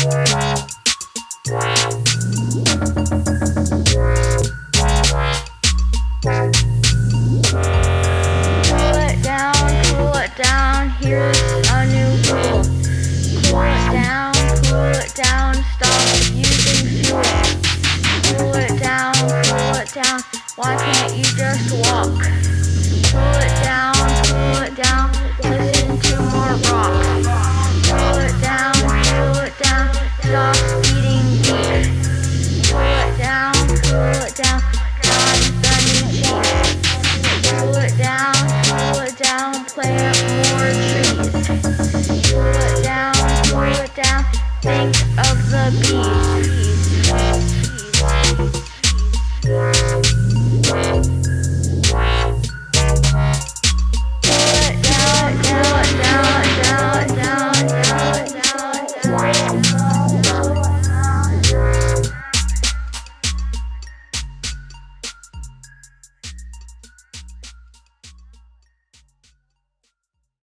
Cool it down, here's a new rule. Cool it down, stop using fuel. Cool it down, why can't you just walk? Cool it down, listen to more rock. Cool it down, stop eating beef. Cool it down, try the new cheese. Cool it down, plant more trees. Cool it down, think of the bees.